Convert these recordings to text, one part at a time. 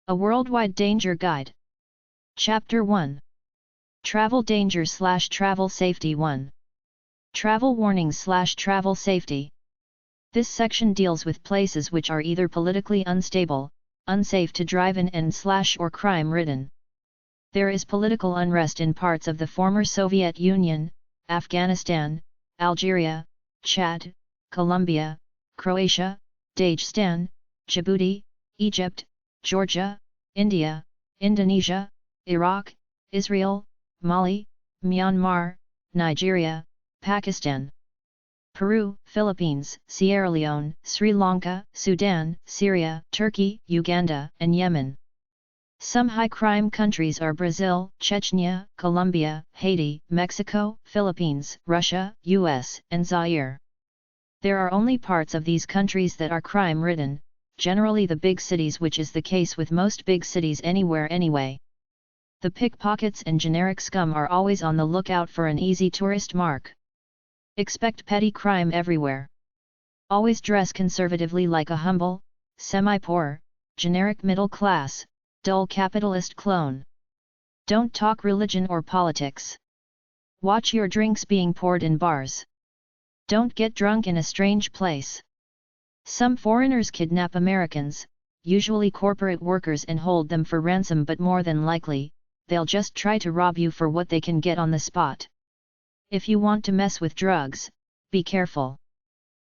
A Worldwide Danger Guide. Chapter 1. Travel Danger/Travel Safety 1. Travel Warnings/Travel Safety. This section deals with places which are either politically unstable, unsafe to drive in and/or crime-ridden. There is political unrest in parts of the former Soviet Union, Afghanistan, Algeria, Chad, Colombia, Croatia, Dagestan, Djibouti, Egypt, Georgia, India, Indonesia, Iraq, Israel, Mali, Myanmar, Nigeria, Pakistan, Peru, Philippines, Sierra Leone, Sri Lanka, Sudan, Syria, Turkey, Uganda, and Yemen. Some high-crime countries are Brazil, Chechnya, Colombia, Haiti, Mexico, Philippines, Russia, US, and Zaire. There are only parts of these countries that are crime-ridden, generally the big cities, which is the case with most big cities anywhere anyway. The pickpockets and generic scum are always on the lookout for an easy tourist mark. Expect petty crime everywhere. Always dress conservatively like a humble, semi-poor, generic middle class, dull capitalist clone. Don't talk religion or politics. Watch your drinks being poured in bars. Don't get drunk in a strange place. Some foreigners kidnap Americans, usually corporate workers, and hold them for ransom, but more than likely, they'll just try to rob you for what they can get on the spot. If you want to mess with drugs, be careful.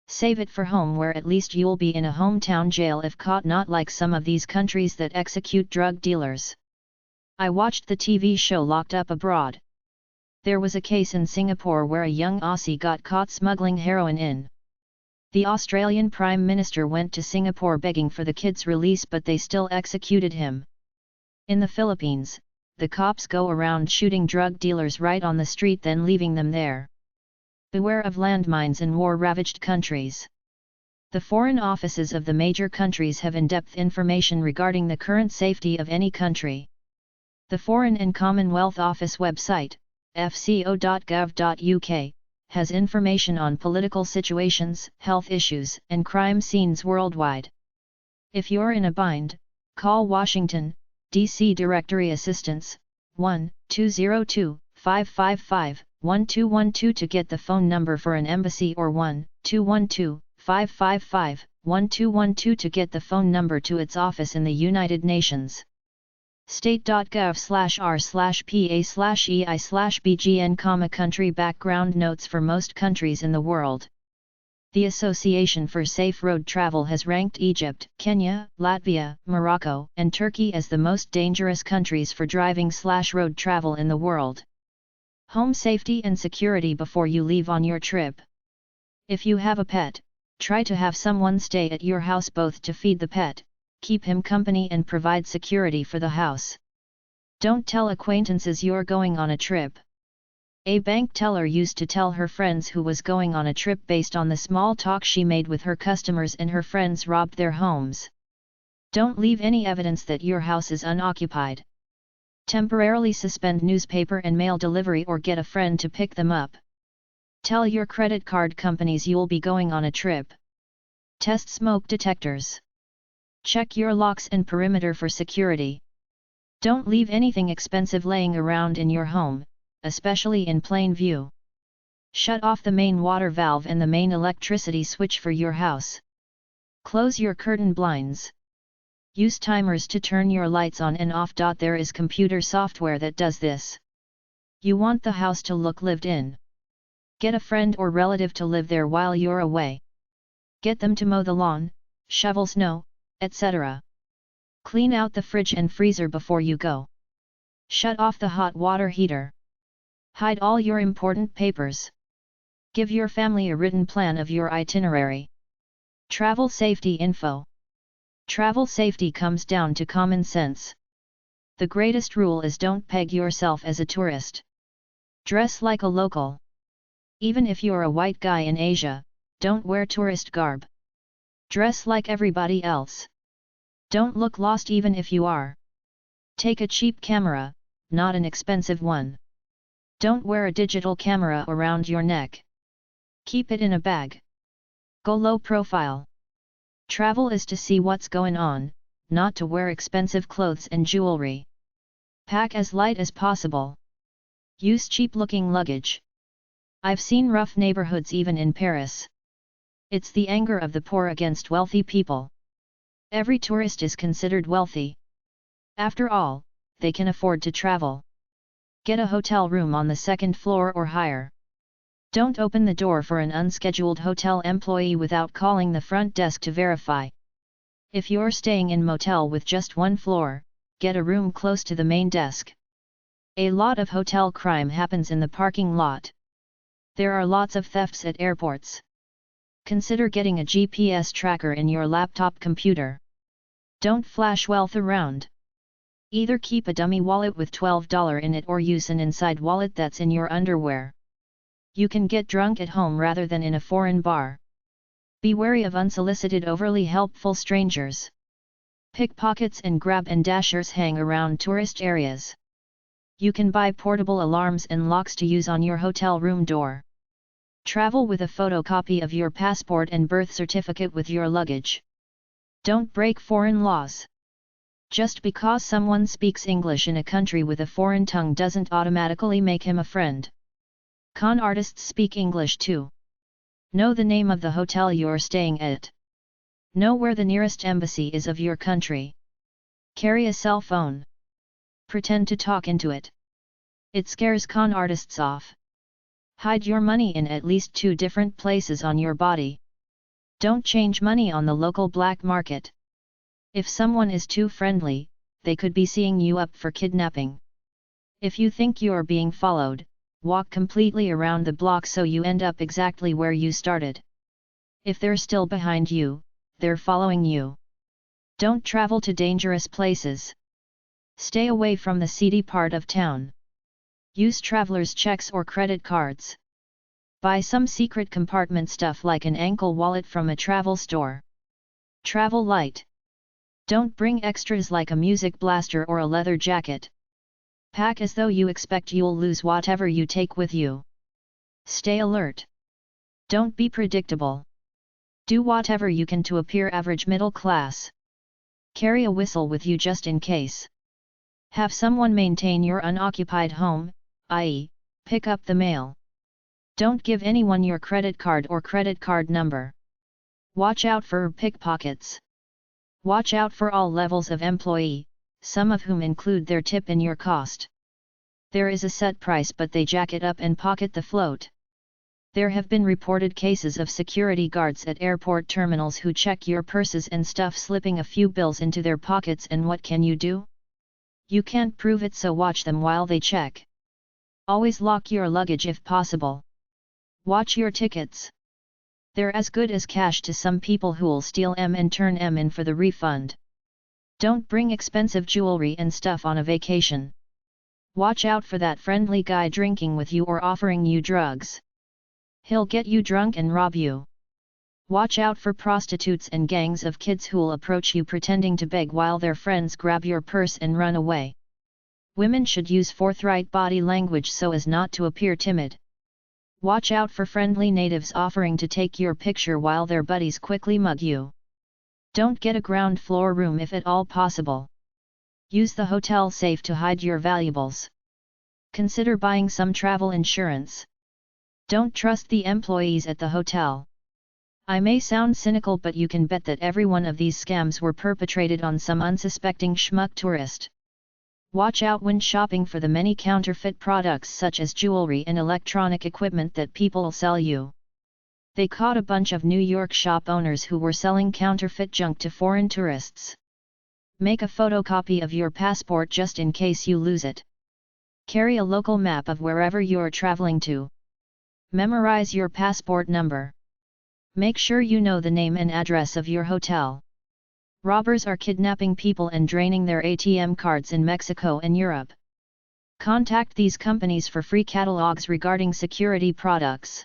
Save it for home, where at least you'll be in a hometown jail if caught, not like some of these countries that execute drug dealers. I watched the TV show Locked Up Abroad. There was a case in Singapore where a young Aussie got caught smuggling heroin in. The Australian Prime Minister went to Singapore begging for the kid's release, but they still executed him. In the Philippines, the cops go around shooting drug dealers right on the street, then leaving them there. Beware of landmines in war-ravaged countries. The foreign offices of the major countries have in-depth information regarding the current safety of any country. The Foreign and Commonwealth Office website, fco.gov.uk, has information on political situations, health issues, and crime scenes worldwide. If you're in a bind, call Washington, D.C. Directory Assistance, 1-202-555-1212 to get the phone number for an embassy, or 1-212-555-1212 to get the phone number to its office in the United Nations. State.gov/r/pa/ei/bgn, country background notes for most countries in the world. The Association for Safe Road Travel has ranked Egypt, Kenya, Latvia, Morocco, and Turkey as the most dangerous countries for driving/road travel in the world. Home safety and security before you leave on your trip. If you have a pet, try to have someone stay at your house both to feed the pet, keep him company, and provide security for the house. Don't tell acquaintances you're going on a trip. A bank teller used to tell her friends who was going on a trip based on the small talk she made with her customers, and her friends robbed their homes. Don't leave any evidence that your house is unoccupied. Temporarily suspend newspaper and mail delivery, or get a friend to pick them up. Tell your credit card companies you'll be going on a trip. Test smoke detectors. Check your locks and perimeter for security. Don't leave anything expensive laying around in your home, especially in plain view. Shut off the main water valve and the main electricity switch for your house. Close your curtain blinds. Use timers to turn your lights on and off. There is computer software that does this. You want the house to look lived in. Get a friend or relative to live there while you're away. Get them to mow the lawn, shovel snow, etc. Clean out the fridge and freezer before you go. Shut off the hot water heater. Hide all your important papers. Give your family a written plan of your itinerary. Travel safety info. Travel safety comes down to common sense. The greatest rule is don't peg yourself as a tourist. Dress like a local. Even if you're a white guy in Asia, don't wear tourist garb. Dress like everybody else. Don't look lost even if you are. Take a cheap camera, not an expensive one. Don't wear a digital camera around your neck. Keep it in a bag. Go low profile. Travel is to see what's going on, not to wear expensive clothes and jewelry. Pack as light as possible. Use cheap-looking luggage. I've seen rough neighborhoods even in Paris. It's the anger of the poor against wealthy people. Every tourist is considered wealthy. After all, they can afford to travel. Get a hotel room on the second floor or higher. Don't open the door for an unscheduled hotel employee without calling the front desk to verify. If you're staying in motel with just one floor, get a room close to the main desk. A lot of hotel crime happens in the parking lot. There are lots of thefts at airports. Consider getting a GPS tracker in your laptop computer. Don't flash wealth around. Either keep a dummy wallet with $12 in it or use an inside wallet that's in your underwear. You can get drunk at home rather than in a foreign bar. Be wary of unsolicited overly helpful strangers. Pickpockets and grab and dashers hang around tourist areas. You can buy portable alarms and locks to use on your hotel room door. Travel with a photocopy of your passport and birth certificate with your luggage. Don't break foreign laws. Just because someone speaks English in a country with a foreign tongue doesn't automatically make him a friend. Con artists speak English too. Know the name of the hotel you're staying at. Know where the nearest embassy is of your country. Carry a cell phone. Pretend to talk into it. It scares con artists off. Hide your money in at least 2 different places on your body. Don't change money on the local black market. If someone is too friendly, they could be seeing you up for kidnapping. If you think you're being followed, walk completely around the block so you end up exactly where you started. If they're still behind you, they're following you. Don't travel to dangerous places. Stay away from the seedy part of town. Use traveler's checks or credit cards. Buy some secret compartment stuff like an ankle wallet from a travel store. Travel light. Don't bring extras like a music blaster or a leather jacket. Pack as though you expect you'll lose whatever you take with you. Stay alert. Don't be predictable. Do whatever you can to appear average middle class. Carry a whistle with you just in case. Have someone maintain your unoccupied home, i.e., pick up the mail. Don't give anyone your credit card or credit card number. Watch out for pickpockets. Watch out for all levels of employee, some of whom include their tip in your cost. There is a set price but they jack it up and pocket the float. There have been reported cases of security guards at airport terminals who check your purses and stuff slipping a few bills into their pockets, and what can you do? You can't prove it, so watch them while they check. Always lock your luggage if possible. Watch your tickets. They're as good as cash to some people who'll steal 'em and turn 'em in for the refund. Don't bring expensive jewelry and stuff on a vacation. Watch out for that friendly guy drinking with you or offering you drugs. He'll get you drunk and rob you. Watch out for prostitutes and gangs of kids who'll approach you pretending to beg while their friends grab your purse and run away. Women should use forthright body language so as not to appear timid. Watch out for friendly natives offering to take your picture while their buddies quickly mug you. Don't get a ground floor room if at all possible. Use the hotel safe to hide your valuables. Consider buying some travel insurance. Don't trust the employees at the hotel. I may sound cynical, but you can bet that every one of these scams were perpetrated on some unsuspecting schmuck tourist. Watch out when shopping for the many counterfeit products such as jewelry and electronic equipment that people sell you. They caught a bunch of New York shop owners who were selling counterfeit junk to foreign tourists. Make a photocopy of your passport just in case you lose it. Carry a local map of wherever you're traveling to. Memorize your passport number. Make sure you know the name and address of your hotel. Robbers are kidnapping people and draining their ATM cards in Mexico and Europe. Contact these companies for free catalogs regarding security products.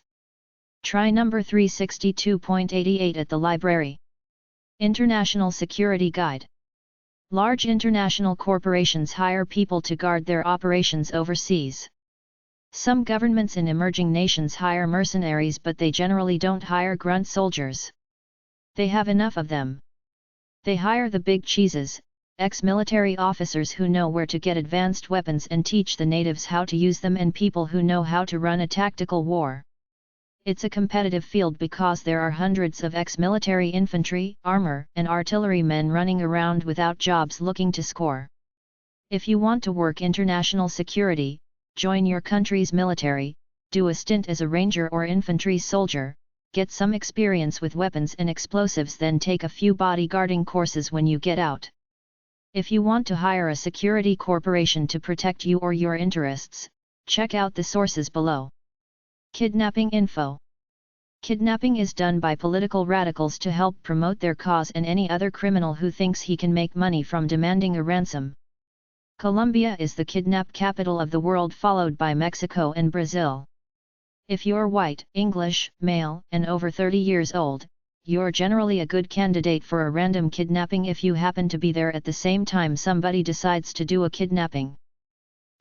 Try number 362.88 at the library. International Security Guide. Large international corporations hire people to guard their operations overseas. Some governments in emerging nations hire mercenaries, but they generally don't hire grunt soldiers. They have enough of them. They hire the big cheeses, ex-military officers who know where to get advanced weapons and teach the natives how to use them, and people who know how to run a tactical war. It's a competitive field because there are hundreds of ex-military infantry, armor, and artillery men running around without jobs looking to score. If you want to work international security, join your country's military, do a stint as a ranger or infantry soldier, get some experience with weapons and explosives, then take a few bodyguarding courses when you get out. If you want to hire a security corporation to protect you or your interests, check out the sources below. Kidnapping info. Kidnapping is done by political radicals to help promote their cause and any other criminal who thinks he can make money from demanding a ransom. Colombia is the kidnap capital of the world, followed by Mexico and Brazil. If you're white, English, male, and over 30 years old, you're generally a good candidate for a random kidnapping if you happen to be there at the same time somebody decides to do a kidnapping.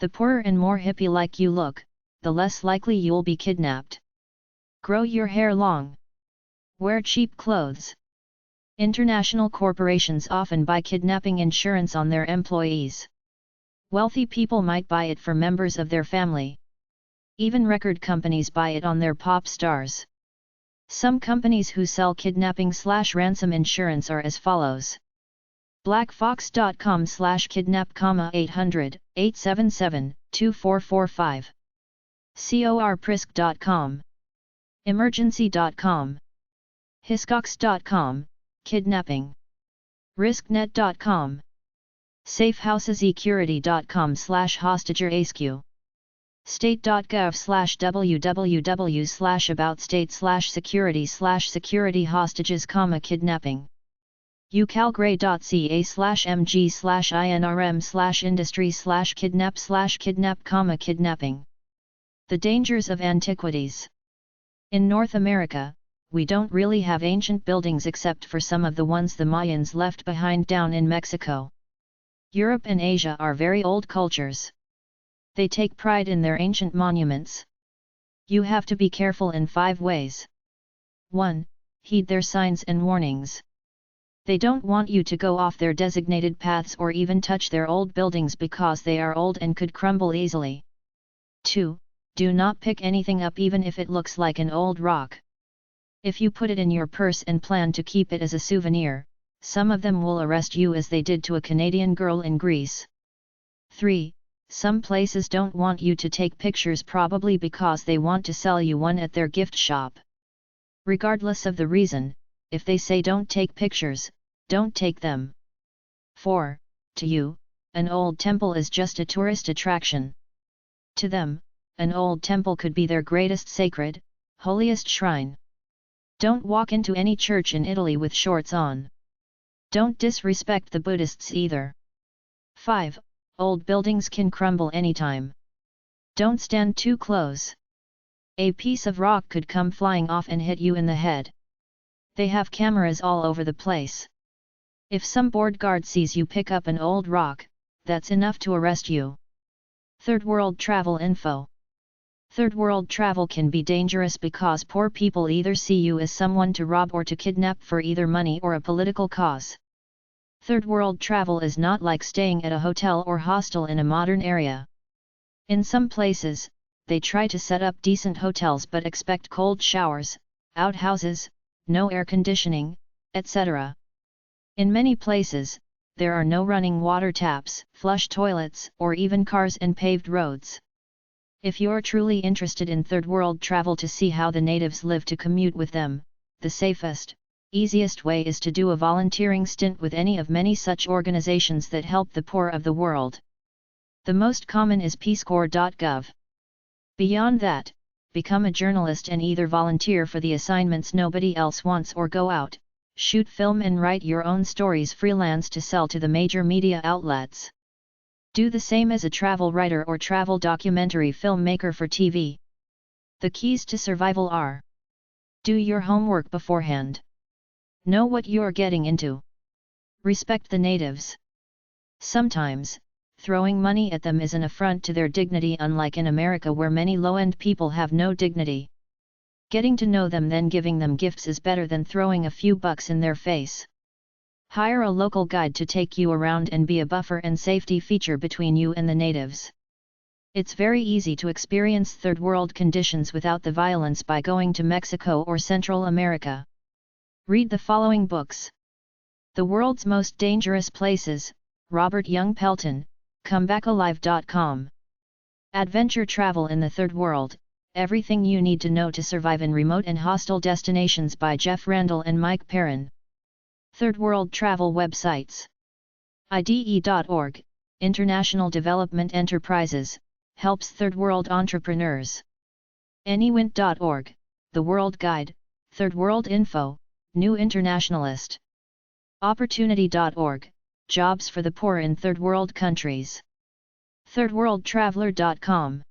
The poorer and more hippie like you look, the less likely you'll be kidnapped. Grow your hair long. Wear cheap clothes. International corporations often buy kidnapping insurance on their employees. Wealthy people might buy it for members of their family. Even record companies buy it on their pop stars. Some companies who sell kidnapping/ransom insurance are as follows: blackfox.com/kidnap, 800-877-2445. corprisk.com. emergency.com. hiscox.com, kidnapping. risknet.com. safehousesecurity.com/hostagerasq. state.gov/www/aboutstate/security/security hostages, kidnapping. ucalgray.ca/mg/inrm/industry/kidnap/kidnap, kidnapping. The dangers of antiquities. In North America, we don't really have ancient buildings except for some of the ones the Mayans left behind down in Mexico. Europe and Asia are very old cultures. They take pride in their ancient monuments. You have to be careful in 5 ways. 1. Heed their signs and warnings. They don't want you to go off their designated paths or even touch their old buildings because they are old and could crumble easily. 2. Do not pick anything up even if it looks like an old rock. If you put it in your purse and plan to keep it as a souvenir, some of them will arrest you as they did to a Canadian girl in Greece. 3. Some places don't want you to take pictures, probably because they want to sell you one at their gift shop. Regardless of the reason, if they say don't take pictures, don't take them. 4. To you, an old temple is just a tourist attraction. To them, an old temple could be their greatest sacred, holiest shrine. Don't walk into any church in Italy with shorts on. Don't disrespect the Buddhists either. 5. Old buildings can crumble anytime. Don't stand too close. A piece of rock could come flying off and hit you in the head. They have cameras all over the place. If some bored guard sees you pick up an old rock, that's enough to arrest you. Third world travel info. Third world travel can be dangerous because poor people either see you as someone to rob or to kidnap for either money or a political cause. Third world travel is not like staying at a hotel or hostel in a modern area. In some places, they try to set up decent hotels but expect cold showers, outhouses, no air conditioning, etc. In many places, there are no running water taps, flush toilets, or even cars and paved roads. If you're truly interested in third world travel to see how the natives live to commute with them, the safest, easiest way is to do a volunteering stint with any of many such organizations that help the poor of the world. The most common is peacecorps.gov. Beyond that, become a journalist and either volunteer for the assignments nobody else wants or go out, shoot film and write your own stories freelance to sell to the major media outlets. Do the same as a travel writer or travel documentary filmmaker for TV. The keys to survival are: do your homework beforehand. Know what you're getting into. Respect the natives. Sometimes, throwing money at them is an affront to their dignity, unlike in America where many low-end people have no dignity. Getting to know them then giving them gifts is better than throwing a few bucks in their face. Hire a local guide to take you around and be a buffer and safety feature between you and the natives. It's very easy to experience third world conditions without the violence by going to Mexico or Central America. Read the following books. The World's Most Dangerous Places, Robert Young Pelton, ComeBackAlive.com. Adventure Travel in the Third World, Everything You Need to Know to Survive in Remote and Hostile Destinations by Jeff Randall and Mike Perrin. Third World Travel Websites. IDE.org, International Development Enterprises, helps third world entrepreneurs. Anywint.org, The World Guide, Third World Info, New Internationalist. Opportunity.org, Jobs for the Poor in Third World Countries. ThirdWorldTraveler.com.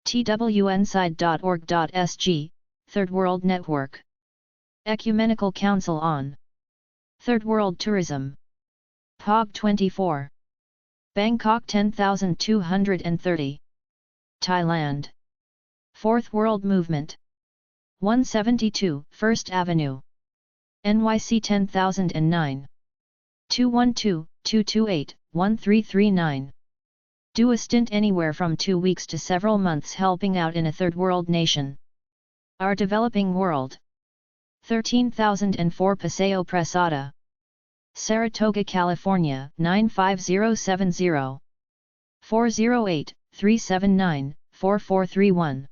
TWNside.org.sg, Third World Network. Ecumenical Council on Third World Tourism. POG24. Bangkok 10,230. Thailand. Fourth World Movement. 172 First Avenue. NYC 10009. 212-228-1339. Do a stint anywhere from 2 weeks to several months helping out in a third world nation. Our developing world. 13,004 Paseo Presada. Saratoga, California 95070. 408-379-4431.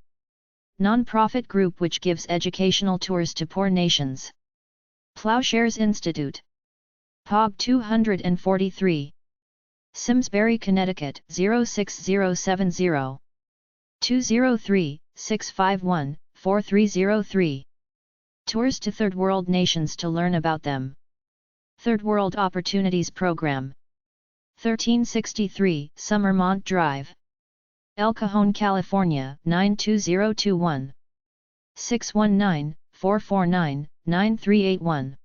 Non-profit group which gives educational tours to poor nations. Plowshares Institute. POG 243. Simsbury, Connecticut 06070. 203-651-4303. Tours to third world nations to learn about them. Third World Opportunities Program. 1363 Summermont Drive. El Cajon, California 92021. 619-449-9381.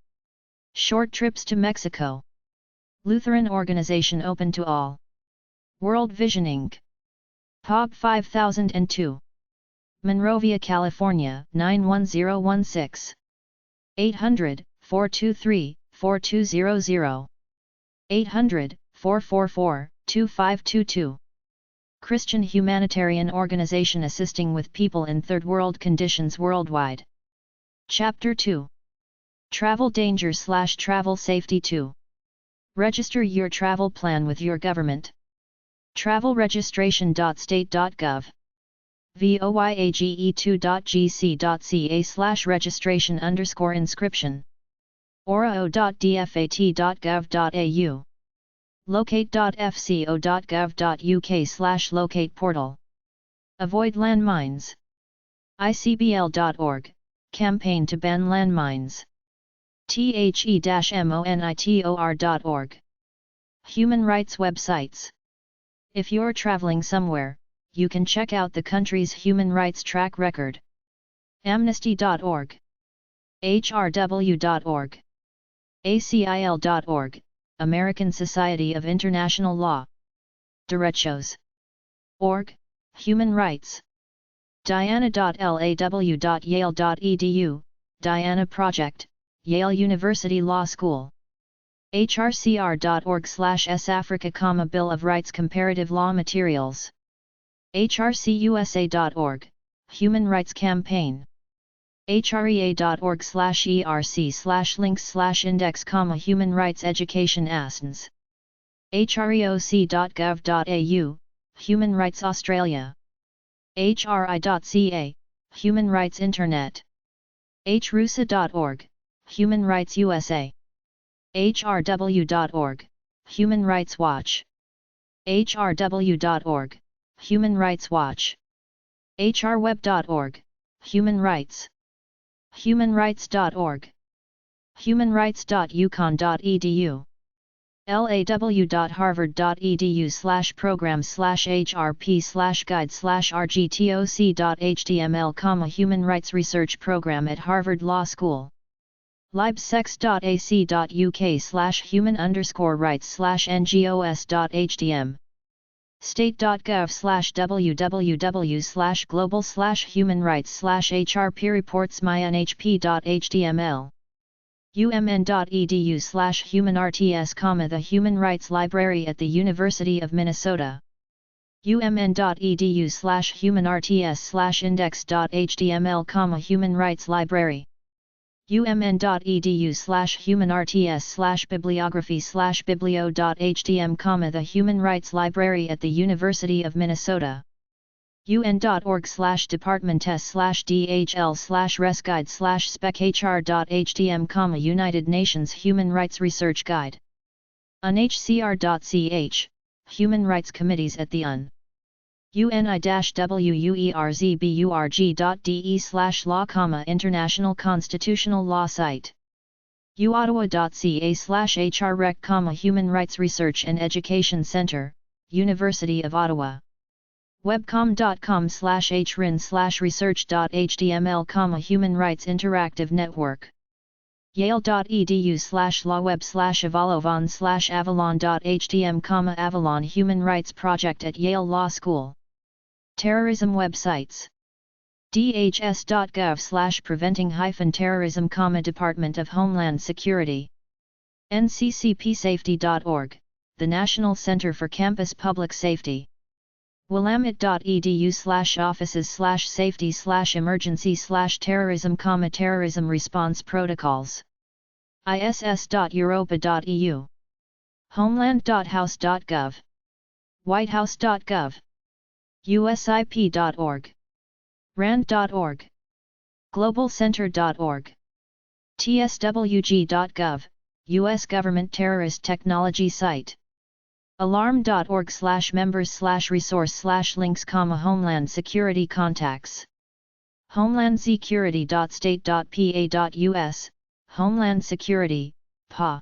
Short trips to Mexico. Lutheran organization open to all. World Vision Inc. POG 5002. Monrovia, California 91016. 800-423-4200. 800-444-2522. Christian humanitarian organization assisting with people in third world conditions worldwide. Chapter 2. Travel Danger/Travel Safety 2. Register your travel plan with your government. Travelregistration.state.gov. voyage2.gc.ca/registration_inscription. orao.dfat.gov.au. locate.fco.gov.uk/locate portal. Avoid landmines. icbl.org, campaign to ban landmines. the-monitor.org. Human rights websites. If you're traveling somewhere, you can check out the country's human rights track record. Amnesty.org. hrw.org. acil.org, American Society of International Law. Derechos.org, Human Rights. diana.law.yale.edu, Diana Project, Yale University Law School. hrcr.org/s-Africa, Bill of Rights Comparative Law Materials. hrcusa.org, Human Rights Campaign. hrea.org/erc/links/index, Human Rights Education ASNs. hreoc.gov.au, Human Rights Australia. hri.ca, Human Rights Internet. hrusa.org, Human Rights USA. hrw.org, Human Rights Watch. hrw.org, Human Rights Watch. hrweb.org, Human Rights. humanrights.org. humanrights.yukon.edu. law.program.edu/program/hrp/guide/rgtoc.html, Human Rights Research Program at Harvard Law School. libsex.ac.uk/human_rights/ngos.htm. state.gov/www/global/human rights/hrp reports mynhp.html. umn.edu/humanrts, the Human Rights Library at the University of Minnesota. umn.edu/humanrts/index.html, Human Rights Library. umn.edu/humanrts/bibliography/biblio.htm, the Human Rights Library at the University of Minnesota. un.org/department/dhl/resguide/spechr.htm, United Nations Human Rights Research Guide. unhcr.ch, Human Rights Committees at the UN. uni-wuerzburg.de/law, International Constitutional Law Site. uottawa.ca/hrrec, Human Rights Research and Education Center, University of Ottawa. webcom.com/hrin/research.html, Human Rights Interactive Network. yale.edu/lawweb/avalovan/avalon.htm, Avalon Human Rights Project at Yale Law School. Terrorism websites. dhs.gov/preventing-terrorism, Department of Homeland Security. nccpsafety.org, the National Center for Campus Public Safety. willamette.edu/offices/safety/emergency/terrorism, terrorism response protocols. iss.europa.eu. homeland.house.gov. whitehouse.gov. usip.org. rand.org. globalcenter.org. tswg.gov, U.S. Government Terrorist Technology Site. alarm.org/members/resource/links, Homeland Security Contacts. homelandsecurity.state.pa.us, Homeland Security, PA.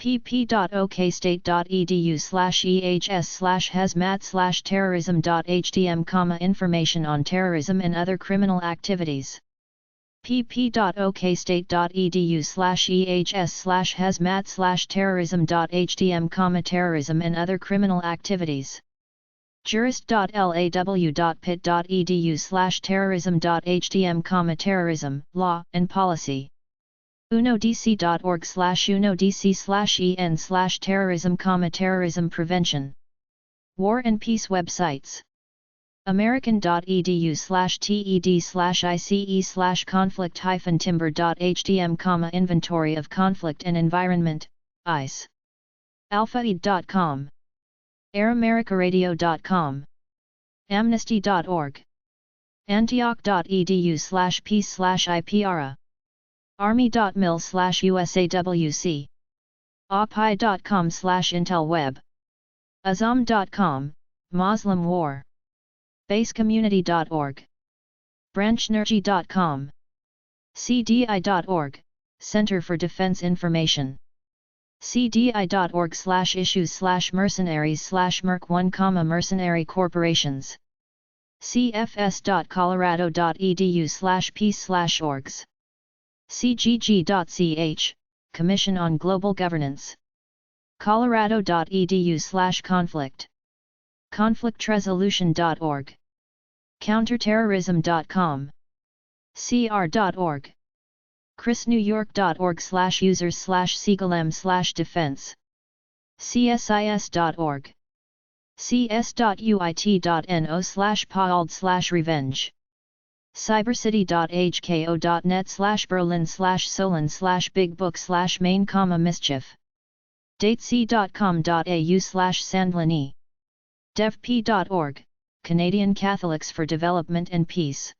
pp.ok state.edu/ehs/hazmat/terrorism.htm, information on terrorism and other criminal activities. pp.ok state.edu/ehs/hazmat/terrorism.htm, terrorism and other criminal activities. jurist.law.pit.edu/terrorism.htm, terrorism, law, and policy. unodc.org/unodc/en/terrorism, terrorism prevention. War and peace websites. american.ed/ted/ice/conflict-timber.htm, inventory of conflict and environment, ICE. alphaed.com. airamerica-radio.com. amnesty.org. antioch.edu/peace/ipra. army.mil/usawc. opi.com/intelweb. azam.com, Muslim War. basecommunity.org. branchnergy.com. cdi.org, Center for Defense Information. cdi.org/issues/mercenaries/merc1, mercenary corporations. cfs.colorado.edu/peace/orgs. cgg.ch, Commission on Global Governance. colorado.edu/conflict. conflictresolution.org. counterterrorism.com. cr.org. chrisnewyork.org/users/cglm/defense. csis.org. cs.uit.no/paald/revenge. cybersity.hko.net/berlin/solon/big book/main, mischief. datec.com.au/sandlani. devp.org, Canadian Catholics for Development and Peace.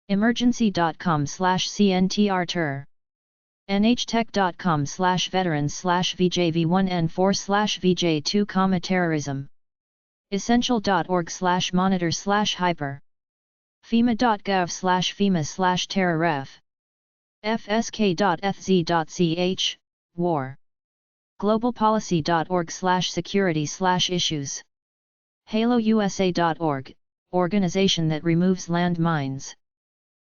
emergency.com/cntrter. nhtech.com/veterans/vjv1n4/vj2, terrorism. essential.org/monitor/hyper. fema.gov/fema/terrorref. fsk.fz.ch, war. globalpolicy.org/security/issues. HaloUSA.org, organization that removes landmines.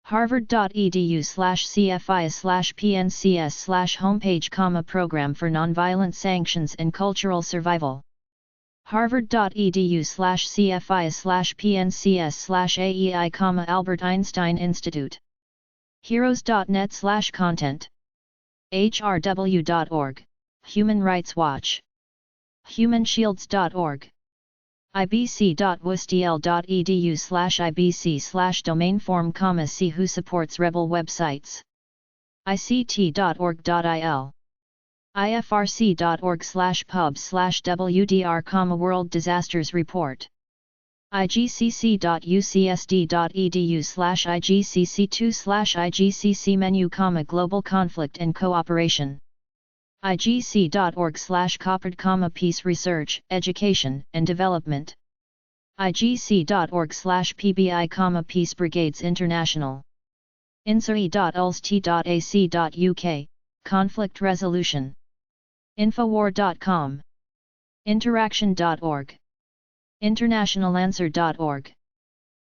harvard.edu/cfis/pncs/homepage, program for nonviolent sanctions and cultural survival. harvard.edu/cfis/pncs/aei, Albert Einstein Institute. heroes.net/content HRW.org, Human Rights Watch, HumanShields.org, ibc.ustl.edu/ibc/domainform, see who supports rebel websites, ict.org.il, ifrc.org/pub/WDR, World Disasters Report, igcc.ucsd.edu/igcc2/igcc menu, Global Conflict and Cooperation, igc.org/coppered, Peace Research, Education and Development, igc.org/pbi, Peace Brigades International, insuri.ulst.ac.uk, Conflict Resolution, Infowar.com, Interaction.org, Internationalanswer.org,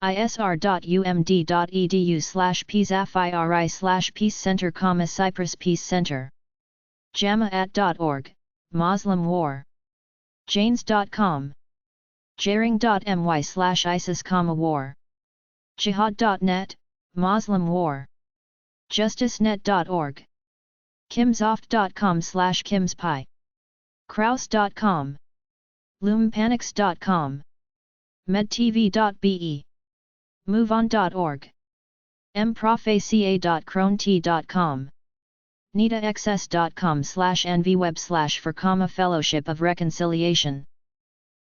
isr.umd.edu/peacefiri/Peace Center, Cyprus Peace Center, Jamaat.org, Muslim War, Janes.com, Jaring.my/ISIS, War, Jihad.net, Muslim War, JusticeNet.org, Kimsoft.com/KimsPy, Kraus.com, Loompanics.com, medtv.be, moveon.org, mprofaca.cronT.com, nitaxs.com/nvweb/for, Fellowship of Reconciliation,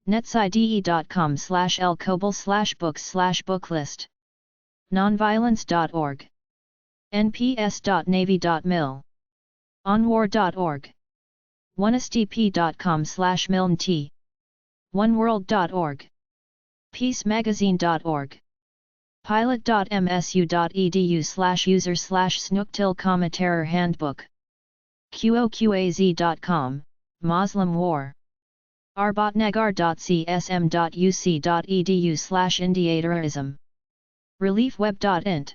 netside.com/lcobel/books/booklist, nonviolence.org, nps.navy.mil, onwar.org, onestp.com/milnt, oneworld.org, peacemagazine.org, pilot.msu.edu/user/snooktil, Terror Handbook, qoqaz.com, Muslim War, arbotnagar.csm.uc.edu/indiaterism, reliefweb.int,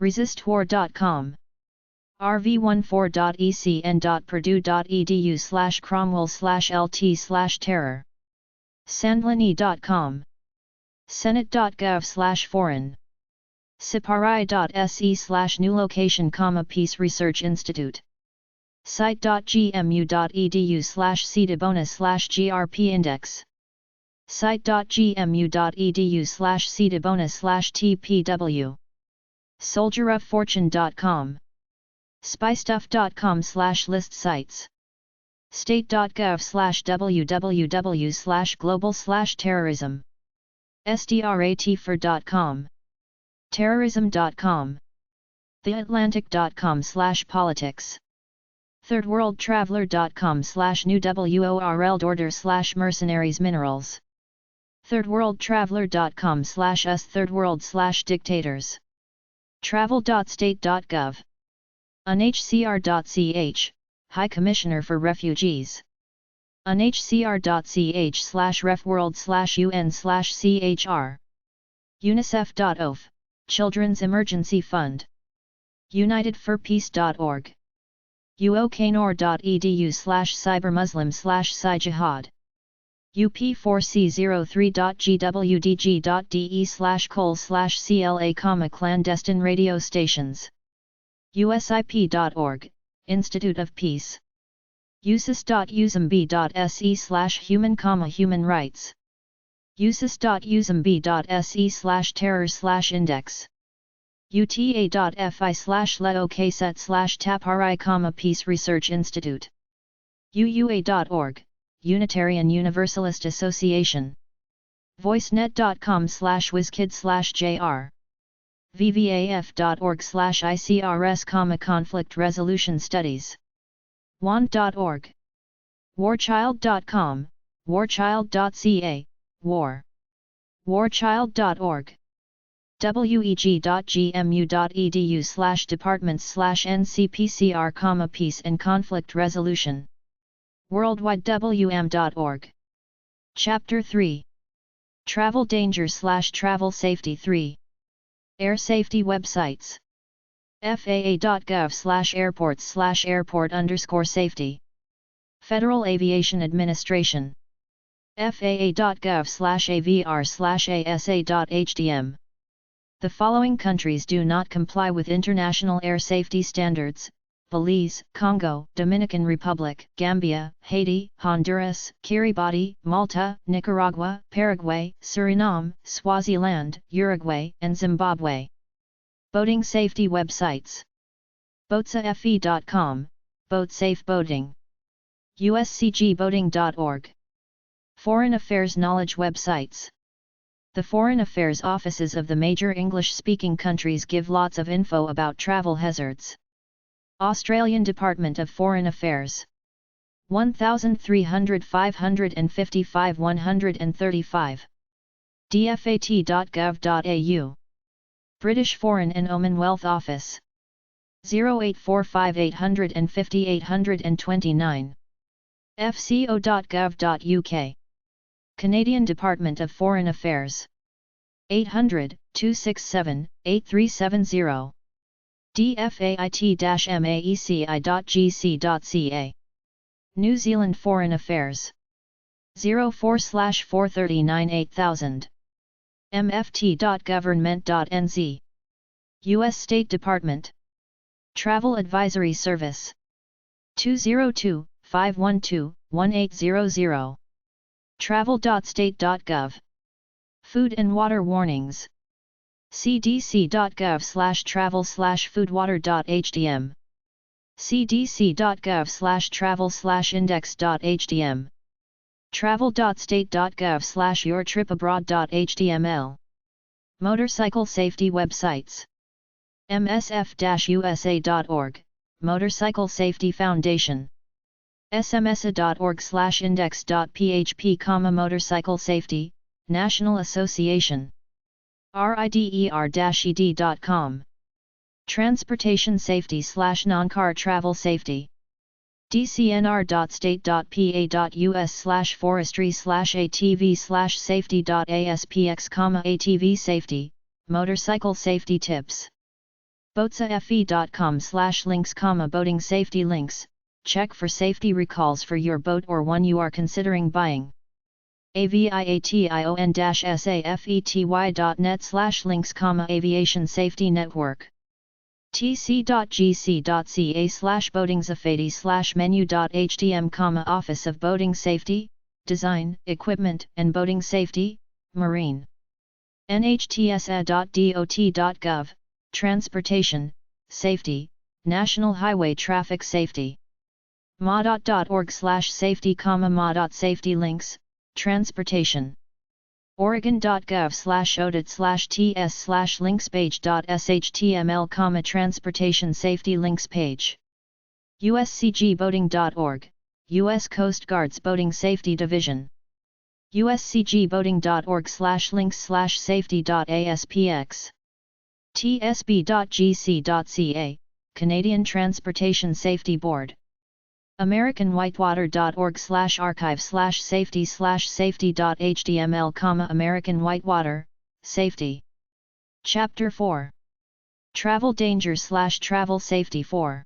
resistwar.com, rv14.ec.purdue.edu/cromwell/lt/terror, sandlini.com, senate.gov/foreign, siparai.se/new location, Peace Research Institute, site.gmu.edu/cdebonus/grp index, site.gmu.edu/cdebonus/tpw, soldieroffortune.com, spystuff.com/list sites, state.gov/www/global/terrorism, sdratfor.com, terrorism.com, theatlantic.com/politics, thirdworldtraveler.com/new world order/mercenaries minerals, thirdworldtraveler.com/us thirdworld/dictators, travel.state.gov, unhcr.ch, High Commissioner for Refugees, unhcr.ch/refworld/un/chr, unicef.org, Children's Emergency Fund, unitedforpeace.org, uoknor.edu/cybermuslim/sci-jihad, up4c03.gwdg.de/col/cla, clandestine radio stations, usip.org, Institute of Peace, usis.usmb.se/human, human rights, usis.usmb.se/terror/index, uta.fi/leokset/tapari, Peace Research Institute, uua.org, Unitarian Universalist Association, voicenet.com/wizkid/jr, vvaf.org/icrs, Conflict Resolution Studies, want.org, warchild.com, warchild.ca, war, warchild.org, weg.gmu.edu/departments/ncpcr, Peace and Conflict Resolution, worldwide wm.org. Chapter 3. Travel Danger/Travel Safety 3. Air Safety Websites. FAA.gov/airports/airport_safety. Federal Aviation Administration. FAA.gov/avr/asa.hdm. The following countries do not comply with international air safety standards: Belize, Congo, Dominican Republic, Gambia, Haiti, Honduras, Kiribati, Malta, Nicaragua, Paraguay, Suriname, Swaziland, Uruguay, and Zimbabwe. Boating safety websites. boatsafe.com, Boat Safe Boating. uscgboating.org. Foreign Affairs Knowledge Websites. The Foreign Affairs offices of the major English-speaking countries give lots of info about travel hazards. Australian Department of Foreign Affairs. 1300 555 135. dfat.gov.au. British Foreign and Commonwealth Office. 0845 850 829. fco.gov.uk. Canadian Department of Foreign Affairs. 800 267 8370. dfait-maeci.gc.ca. New Zealand Foreign Affairs. 04/439 8000. mft.government.nz. U.S. State Department. Travel Advisory Service. 202-512-1800. travel.state.gov. Food and water warnings. cdc.gov/travel/foodwater.hdm. cdc.gov/travel/index.hdm. travel.state.gov/yourtripabroad.html. Motorcycle safety websites. msf-usa.org, Motorcycle Safety Foundation. smsa.org/index.php, Motorcycle Safety, National Association. rider-ed.com. Transportation Safety/Non-Car Travel Safety. dcnr.state.pa.us/forestry/atv/safety.aspx, ATV Safety, Motorcycle Safety Tips. boatsafe.com/links, boating safety links. Check for safety recalls for your boat or one you are considering buying. aviation-safety.net/links, Aviation Safety Network. tc.gc.ca/boatingsafety/menu.htm, Office of Boating Safety, Design, Equipment and Boating Safety, Marine. nhtsa.dot.gov, Transportation, Safety, National Highway Traffic Safety. ma.org/safety, ma.safety links, Transportation. oregon.gov/audit/ts/linkspage.shtml, Transportation Safety Links Page. uscgboating.org, U.S. Coast Guard's Boating Safety Division. uscgboating.org/links/safety.aspx. tsb.gc.ca, Canadian Transportation Safety Board. AmericanWhitewater.org/archive/safety/safety.html, American Whitewater, Safety. Chapter 4. Travel Dangers/Travel Safety 4.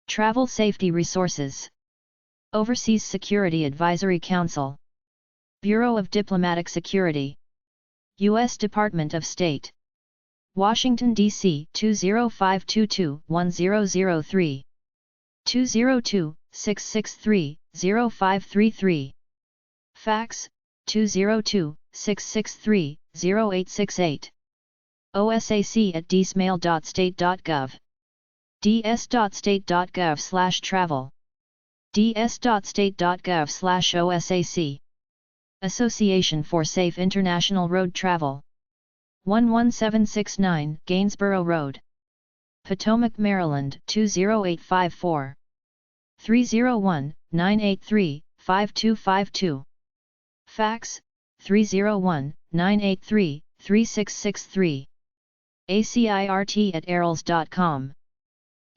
Travel Safety Resources. Overseas Security Advisory Council. Bureau of Diplomatic Security. U.S. Department of State. Washington, D.C. 20522-1003. 202-663-0533. Fax, 202-663-0868. osac@dsmail.state.gov. ds.state.gov/travel. ds.state.gov/osac. Association for Safe International Road Travel. 11769 Gainsborough Road, Potomac, Maryland 20854. 301-983-5252. Fax, 301-983-3663. acirt@arls.com.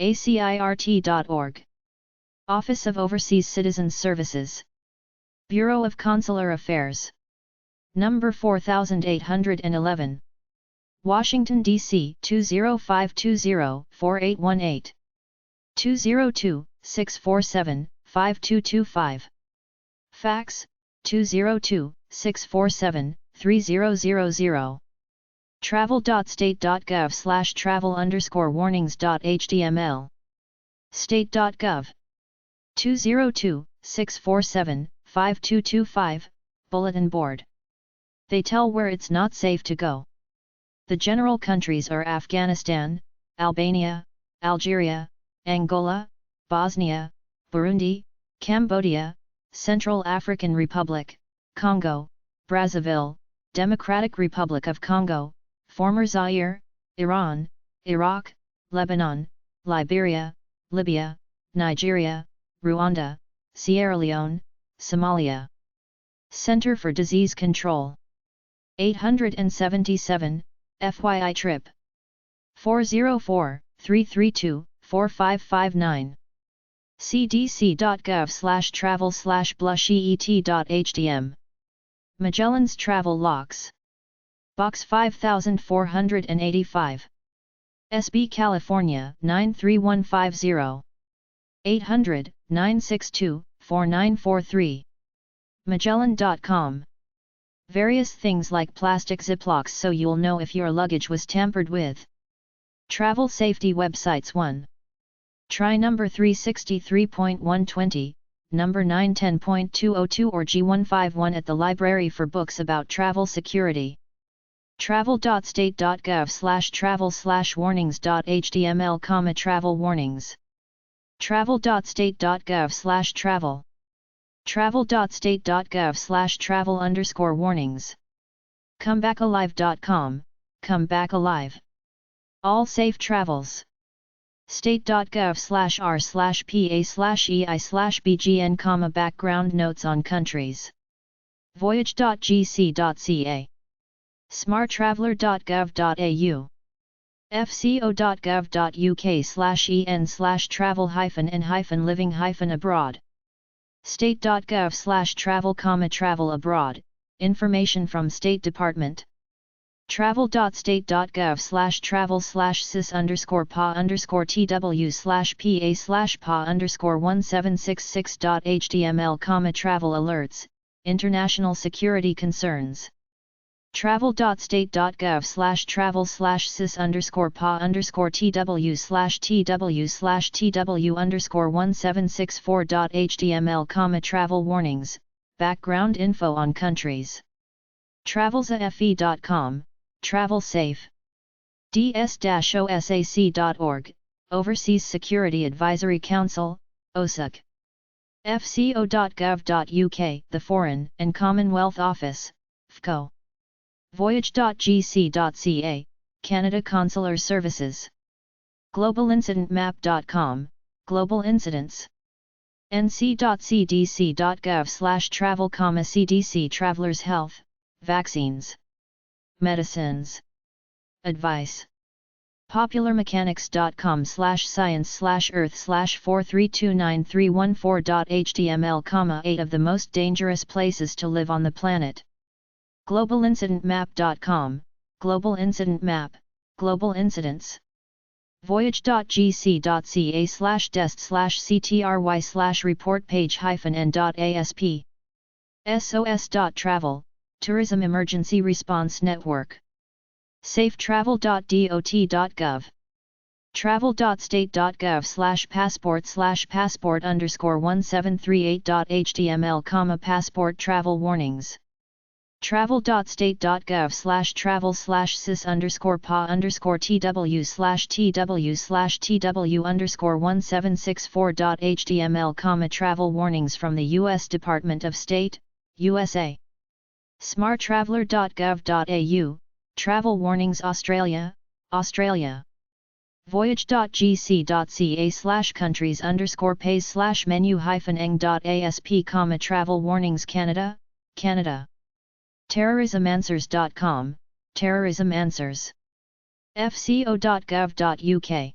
acirt.org. Office of Overseas Citizens Services. Bureau of Consular Affairs. Number 4811. Washington, D.C. 20520-4818. 202-647-5225. Fax, 202-647-3000. travel.state.gov/travel_warnings.html State.gov. 202-647-5225, Bulletin Board. They tell where it's not safe to go. The general countries are Afghanistan, Albania, Algeria, Angola, Bosnia, Burundi, Cambodia, Central African Republic, Congo, Brazzaville, Democratic Republic of Congo, former Zaire, Iran, Iraq, Lebanon, Liberia, Libya, Nigeria, Rwanda, Sierra Leone, Somalia. Center for Disease Control. 877, FYI Trip. 404-332-4559. cdc.gov/travel/blushet.htm. Magellan's Travel Locks. Box 5485. SB California 93150. 800-962-4943. Magellan.com. Various things like plastic ziplocs so you'll know if your luggage was tampered with. Travel Safety Websites 1. Try number 363.120, number 910.202 or G151 at the library for books about travel security. travel.state.gov/travel/warnings.html, travel warnings. travel.state.gov/travel. travel.state.gov/travel_warnings. Comebackalive.com, come back alive. All safe travels. state.gov/r/pa/ei/bgn, background notes on countries. voyage.gc.ca. smarttraveler.gov.au. fco.gov.uk/en/travel-n-living-abroad. state.gov/travel, travel abroad, information from State Department. travel.state.gov/sis_pa_tw/pa/1766.html, travel alerts, international security concerns. travel.state.gov/sis_pa_tw/tw_1764.html, travel warnings, background info on countries. travelsafe.com, travel safe. ds-osac.org, Overseas Security Advisory Council, OSAC. fco.gov.uk, the Foreign and Commonwealth Office, FCO. voyage.gc.ca, Canada Consular Services. globalincidentmap.com, global incidents. nc.cdc.gov/travel, CDC travelers' health, vaccines, medicines, advice. popularmechanics.com/science/earth/4329314.html, 8 of the most dangerous places to live on the planet. globalincidentmap.com, global incident map, global incidents. voyage.gc.ca/dest/ctry/report page-n.asp. sos.travel, Tourism Emergency Response Network. safetravel.dot.gov. travel.state.gov/passport/passport_1738.html, passport travel warnings. travel.state.gov/sis_pa_tw/tw_1764.html, travel warnings from the U.S. Department of State, USA. smarttraveler.gov.au, travel warnings Australia, Australia. voyage.gc.ca/countries_pays/menu-eng.asp, travel warnings Canada, Canada. terrorismanswers.com, terrorism answers. fco.gov.uk.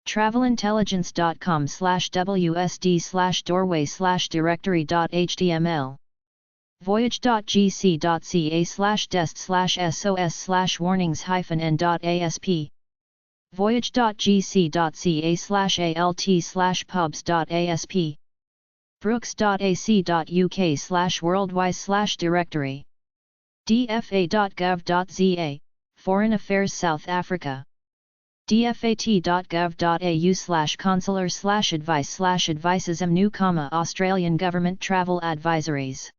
travelintelligence.com/wsd/doorway/directory.html. voyage.gc.ca/dest/sos/warnings-n.asp. voyage.gc.ca/alt/pubs.asp. brooks.ac.uk/worldwide/directory. dfa.gov.za, Foreign Affairs South Africa. dfat.gov.au/consular/advice/advices-MNU, Australian Government Travel Advisories.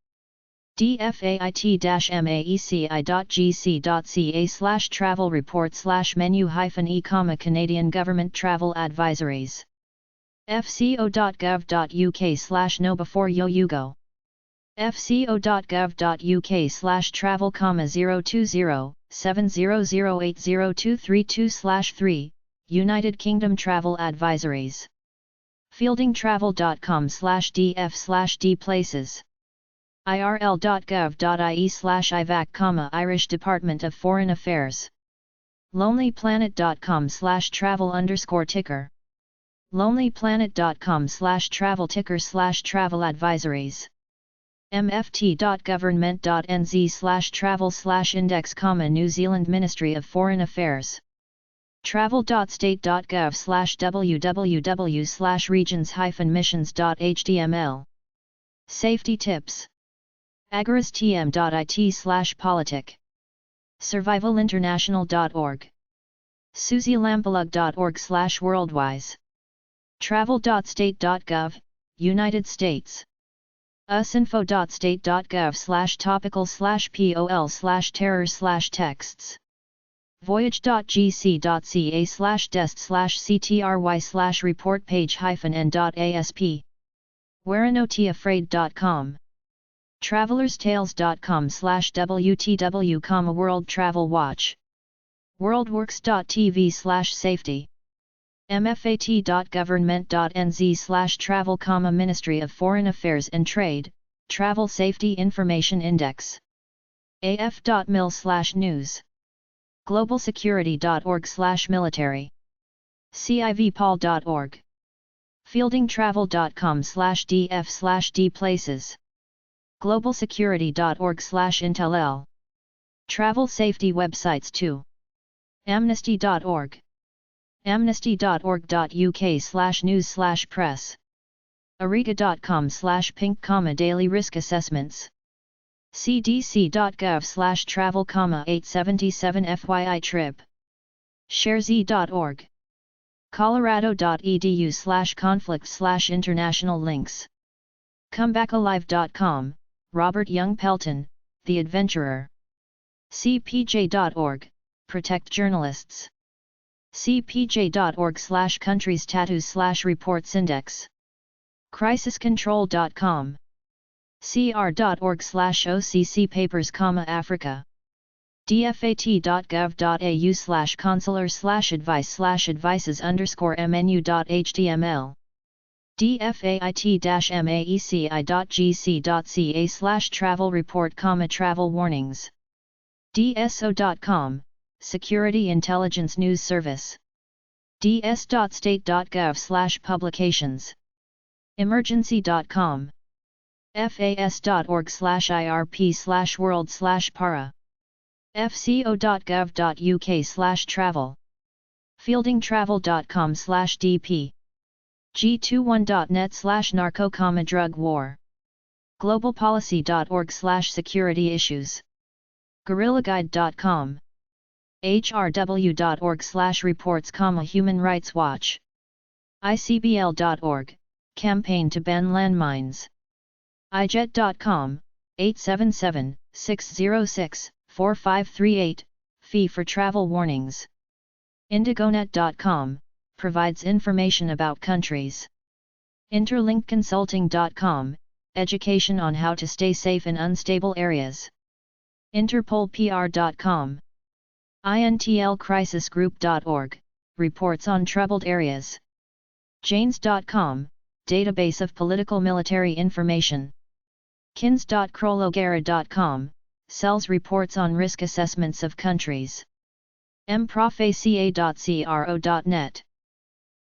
dfait-maeci.gc.ca/travel report/menu-e, Canadian Government Travel Advisories. fco.gov.uk/no before yo-yugo. fco.gov.uk/travel, 020-700803232/3, United Kingdom Travel Advisories. fieldingtravel.com/df/d places. irl.gov.ie/ivac, Irish Department of Foreign Affairs. lonelyplanet.com/travel_ticker. lonelyplanet.com/travel-ticker/travel advisories. mft.government.nz/travel/index, New Zealand Ministry of Foreign Affairs. travel.state.gov/www/regions-missions.html. Safety tips. agorastm.it/politic. survivalinternational.org. suzylampalug.org/worldwise. travel.state.gov, United States. usinfo.state.gov/topical/pol/terror/texts. voyage.gc.ca/dest/ctry/report page-n.asp. wearenotiafraid.com. travelerstales.com/wtw, World Travel Watch. worldworks.tv/safety. mfat.government.nz/travel, Ministry of Foreign Affairs and Trade, Travel Safety Information Index. af.mil/news. globalsecurity.org/military. civpol.org. fieldingtravel.com/df/d places. globalsecurity.org/intel. Travel safety websites too. amnesty.org. amnesty.org.uk/news/press. ariga.com/pink, daily risk assessments. cdc.gov/travel, 877 FYI trip. sharez.org. colorado.edu/conflict/international links. comebackalive.com, Robert Young Pelton, The Adventurer. cpj.org, protect journalists. cpj.org/countries tattoos/reports index. crisiscontrol.com. cr.org/occ papers, Africa. dfat.gov.au/consular/advice/advices_mnu.html. dfait-maeci.gc.ca/travel report, travel warnings. dso.com, Security Intelligence News Service. ds.state.gov/publications. emergency.com. fas.org/irp/world/para. fco.gov.uk/travel. fieldingtravel.com/dp. g21.net/narco, drug war. globalpolicy.org/security issues. guerrillaguide.com. hrw.org/reports, Human Rights Watch. icbl.org, campaign to ban landmines. ijet.com, 877-606-4538, fee for travel warnings. indigonet.com, provides information about countries. interlinkconsulting.com, education on how to stay safe in unstable areas. interpolpr.com. intlcrisisgroup.org, reports on troubled areas. janes.com, database of political military information. kins.krologera.com, sells reports on risk assessments of countries. mprofaca.cro.net.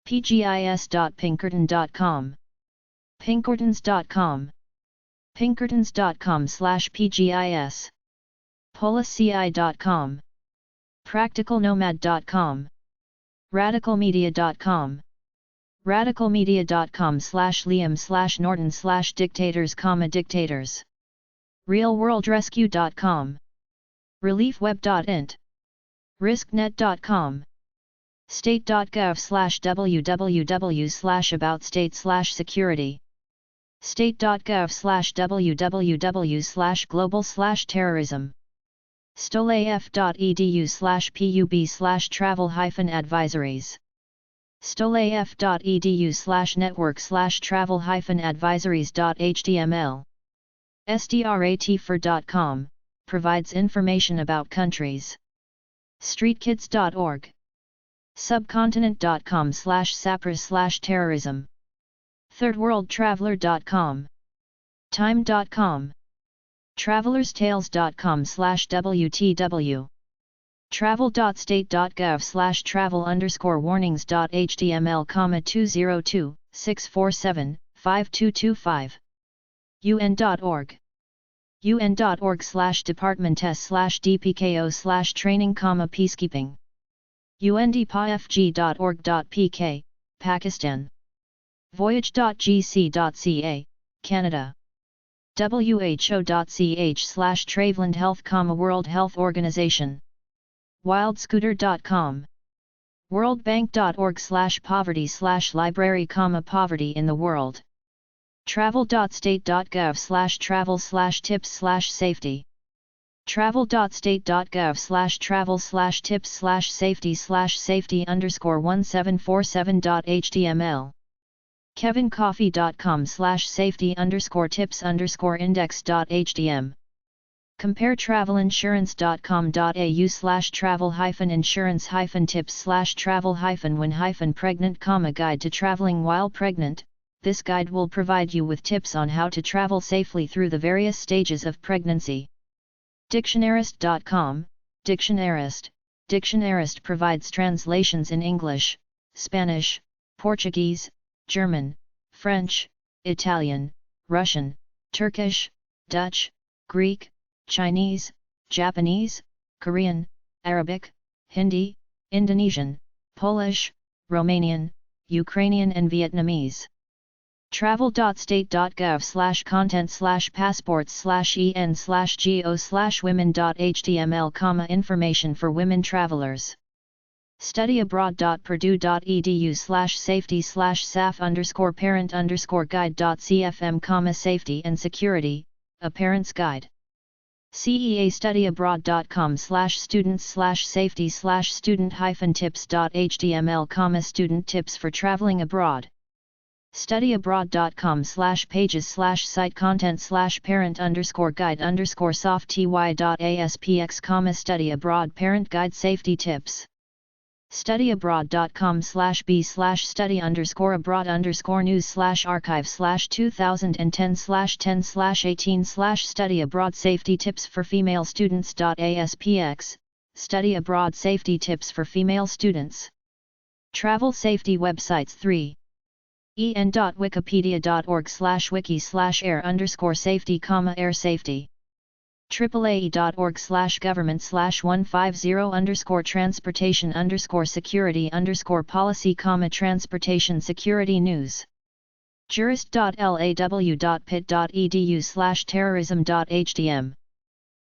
pgis.pinkerton.com. pinkertons.com. pinkertons.com/pgis. polisci.com. practicalnomad.com. radicalmedia.com. radicalmedia.com/liam/norton/dictators, dictators. realworldrescue.com. reliefweb.int. risknet.com. State.gov/www/about-state/security. State.gov/www/global/terrorism. stolaf.edu/pub/travel-advisories. stolaf.edu/network/travel-advisories.html. sdratfor.com provides information about countries. streetkids.org. subcontinent.com/sapra/terrorism. thirdworldtraveler.com. time.com. travelerstales.com/wtw. travel.state.gov/travel_warnings.html, 202-647-5225. un.org. un.org/departments/dpko/training, peacekeeping. undpafg.org.pk, Pakistan. voyage.gc.ca, Canada. who.ch/Traveland Health, World Health Organization. wildscooter.com. worldbank.org/poverty/library, poverty in the world. travel.state.gov/travel/tips/safety. travel.state.gov/tips/safety/safety_1747.html. kevincoffee.com/safety_tips_index.htm. comparetravelinsurance.com.au/travel-insurance-tips/travel-when-pregnant, guide to traveling while pregnant. This guide will provide you with tips on how to travel safely through the various stages of pregnancy. Dictionarist.com. Dictionarist. Dictionarist provides translations in English, Spanish, Portuguese, German, French, Italian, Russian, Turkish, Dutch, Greek, Chinese, Japanese, Korean, Arabic, Hindi, Indonesian, Polish, Romanian, Ukrainian and Vietnamese. travel.state.gov/content/passports/en/go/women.html, information for women travelers. studyabroad.purdue.edu/safety/saf_parent_guide.cfm, safety and security, a parent's guide. ceastudyabroad.com/students/safety/student-tips.html, student tips for traveling abroad. studyabroad.com/pages/site content/parent_guide_soft ty.aspx, study abroad parent guide safety tips. studyabroad.com/b/study_abroad_news/archive/2010/10/18/study abroad safety tips for female students.aspx, study abroad safety tips for female students. Travel safety websites 3. en.wikipedia.org/wiki/air_safety, air safety. AAA.org/government/150_transportation_security_policy, transportation security news. jurist.law.pit.edu/terrorism.htm.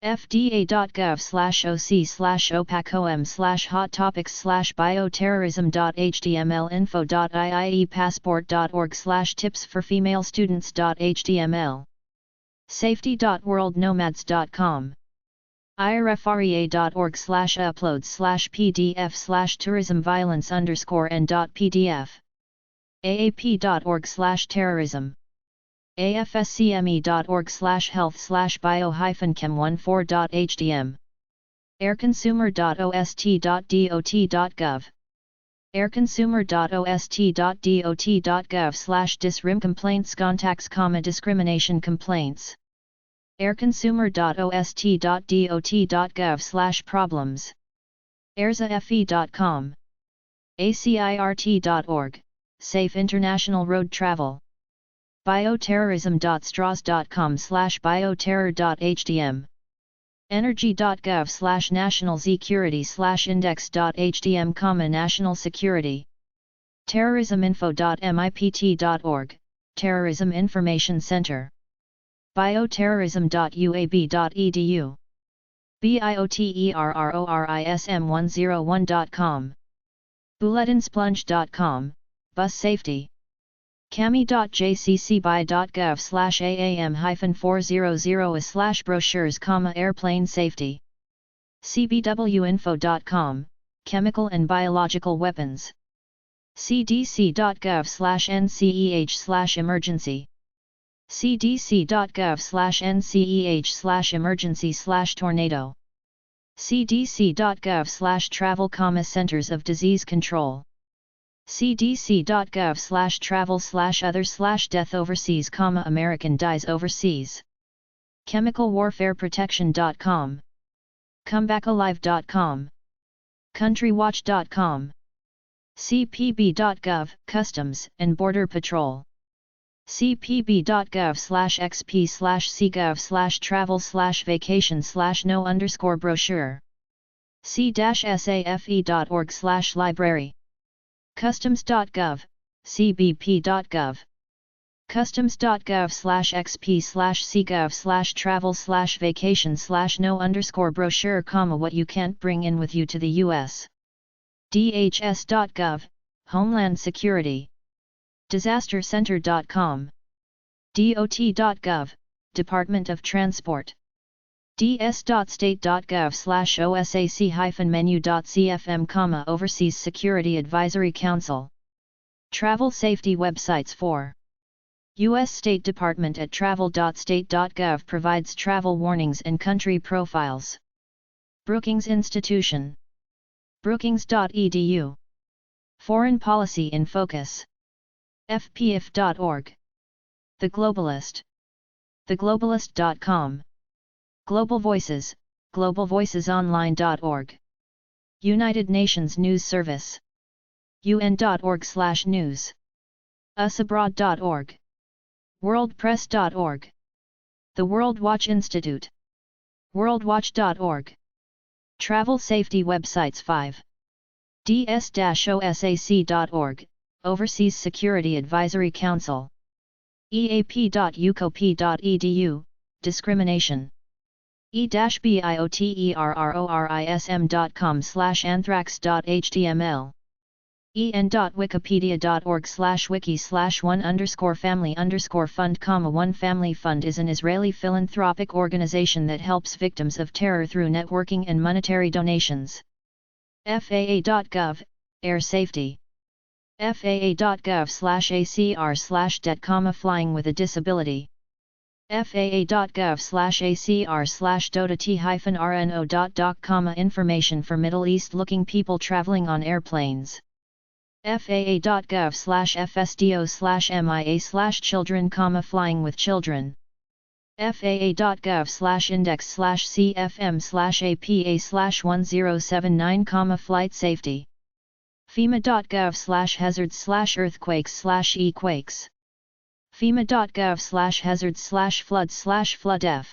fda.gov/oc/opacom/hot topics/bioterrorism.html. info.iiepassport.org/tips for female students.html. safety.worldnomads.com. irfrea.org/uploads/pdf/tourism-violence_n.pdf. aap.org/terrorism. afscme.org/health/bio-chem14.htm. airconsumer.ost.dot.gov. airconsumer.ost.dot.gov/disrim complaints contacts, discrimination complaints. airconsumer.ost.dot.gov/problems. airzafe.com. acirt.org, safe international road travel. bioterrorism.straws.com/bioterror.htm. energy.gov/national-security/index.htm, national security. terrorisminfo.mipt.org, Terrorism Information Center. bioterrorism.uab.edu. bioterrorism101.com. Bulletinspluge.com, Bus Safety. cami.jcc.gov/aam-400/brochures, airplane safety. cbwinfo.com, Chemical and Biological Weapons. cdc.gov/nceh/emergency. cdc.gov/nceh/emergency/tornado. cdc.gov/travel, Centers of Disease Control. cdc.gov/travel/other/death overseas, American dies overseas. chemicalwarfareprotection.com. comebackalive.com. countrywatch.com. cpb.gov, Customs and Border Patrol. cpb.gov/xp/cgov/travel/vacation/no_brochure. c-safe.org/library. customs.gov, cbp.gov. customs.gov/xp/cgov/travel/vacation/no_brochure, what you can't bring in with you to the U.S. dhs.gov, Homeland Security. disastercenter.com. dot.gov, Department of Transport. ds.state.gov/osac-menu.cfm, Overseas Security Advisory Council. Travel safety websites for U.S. State Department at travel.state.gov provides travel warnings and country profiles. Brookings Institution. Brookings.edu. Foreign Policy in Focus. fpif.org. The Globalist. theglobalist.com. Global Voices, globalvoicesonline.org. United Nations News Service. un.org/news. usabroad.org. worldpress.org. The World Watch Institute. worldwatch.org. Travel safety websites 5. ds-osac.org, Overseas Security Advisory Council. eap.ucop.edu, Discrimination. e-bioterrorism.com/anthrax.html. en.wikipedia.org/wiki/1_family_fund, 1 Family Fund is an Israeli philanthropic organization that helps victims of terror through networking and monetary donations. faa.gov, Air Safety. faa.gov/acr/det, Flying with a Disability. faa.gov/acr/dota-t-rno.doc, Information for Middle East-looking people traveling on airplanes. faa.gov/fsdo/mia/children, Flying with Children. faa.gov/index/cfm/apa/1079, Flight Safety. fema.gov/hazards/earthquakes/equakes. fema.gov/hazards/floods/floodf.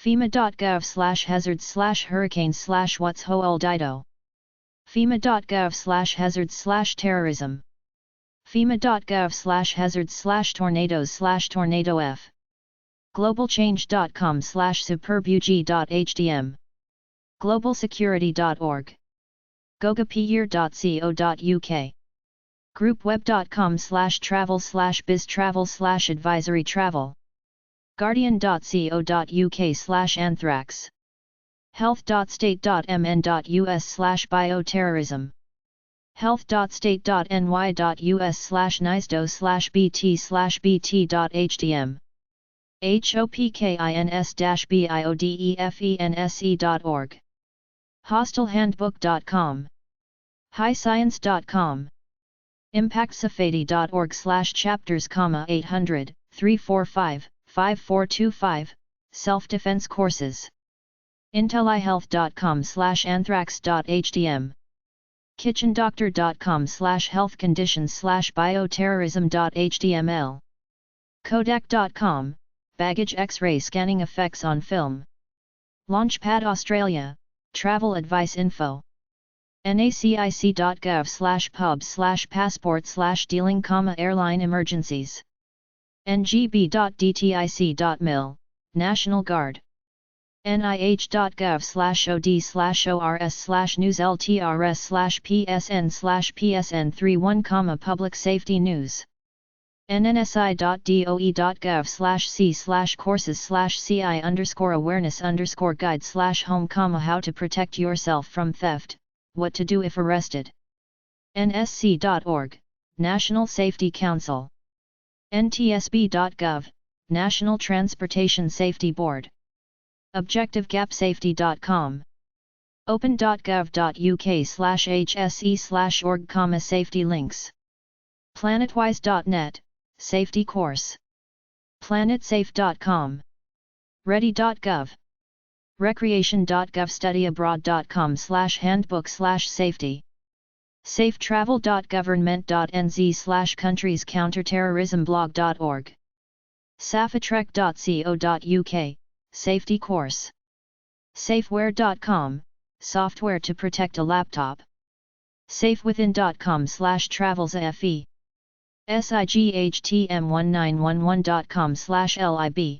fema.gov/hazards/hurricanes/what's ho old ido. fema.gov/hazards/terrorism. fema.gov/hazards/tornadoes/tornadof. globalchange.com/superbug.hdm. globalsecurity.org. gogapeer.co.uk. groupweb.com/travel/biztravel/advisory travel. guardian.co.uk/anthrax. health.state.mn.us/bioterrorism. health.state.ny.us/nisdo/bt/bt.hdm. hopkins-biodefense.org. hostelhandbook.com. highscience.com. impactsafety.org/chapters, 800, 345, 5425, self-defense courses. intelihealth.com/anthrax.hdm. kitchendoctor.com/health conditions/bioterrorism.html. kodak.com, baggage X-ray scanning effects on film. Launchpad Australia, travel advice info. nacic.gov/pub/passport/dealing, airline emergencies. ngb.dtic.mil, National Guard. nih.gov/od/newsltrs/psn/psn31, Public Safety News. nnsi.doe.gov/c/courses/ci_awareness_guide/home, how to protect yourself from theft, what to do if arrested. nsc.org, National Safety Council. ntsb.gov, National Transportation Safety Board. objectivegapsafety.com. open.gov.uk/hse/org, safety links. planetwise.net, safety course. planetsafe.com. ready.gov. recreation.gov. studyabroad.com/handbook/safety. safetravel.government.nz/countries-counterterrorism blog.org. safatrek.co.uk, safety course. safeware.com, software to protect a laptop. safewithin.com/travelsAFE. sightm1911.com/lib.